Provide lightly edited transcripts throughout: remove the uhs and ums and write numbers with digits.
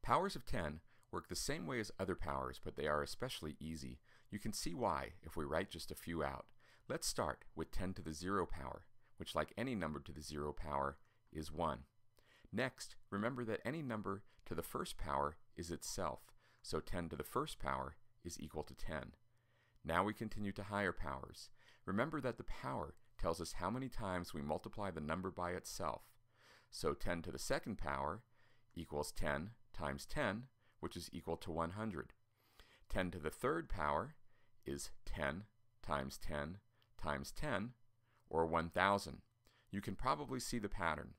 Powers of 10 work the same way as other powers, but they are especially easy. You can see why if we write just a few out. Let's start with 10 to the 0 power, which, like any number to the 0 power, is 1. Next, remember that any number to the first power is itself, so 10 to the first power is equal to 10. Now we continue to higher powers. Remember that the power tells us how many times we multiply the number by itself. So 10 to the second power equals 10 times 10, which is equal to 100. 10 to the third power is 10 times 10 times 10, or 1000. You can probably see the pattern.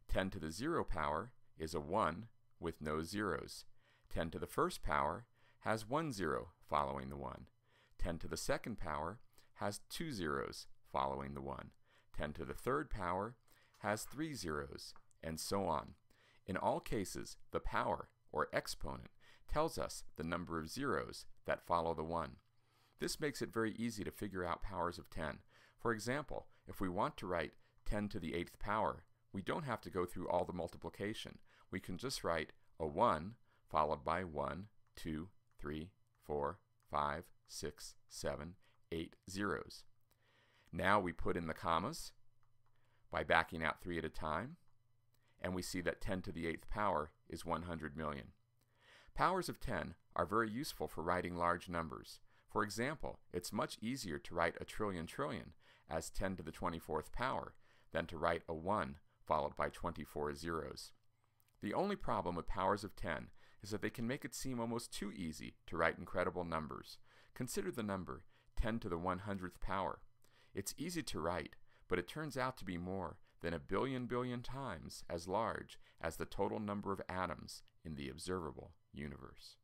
10 to the 0 power is a 1 with no zeros. 10 to the first power has 1 0 following the 1. 10 to the second power has 2 zeros following the 1. 10 to the third power has 3 zeros, and so on. In all cases, the power, or exponent, tells us the number of zeros that follow the 1. This makes it very easy to figure out powers of 10. For example, if we want to write 10 to the 8th power, we don't have to go through all the multiplication. We can just write a 1 followed by 1, 2, 3, 4, 5, 6, 7, 8 zeros. Now we put in the commas by backing out 3 at a time, and we see that 10 to the 8th power is 100 million. Powers of 10 are very useful for writing large numbers. For example, it's much easier to write a trillion as 10 to the 24th power than to write a 1 followed by 24 zeros. The only problem with powers of 10 is that they can make it seem almost too easy to write incredible numbers. Consider the number 10 to the 100th power. It's easy to write, but it turns out to be more than a billion times as large as the total number of atoms in the observable universe.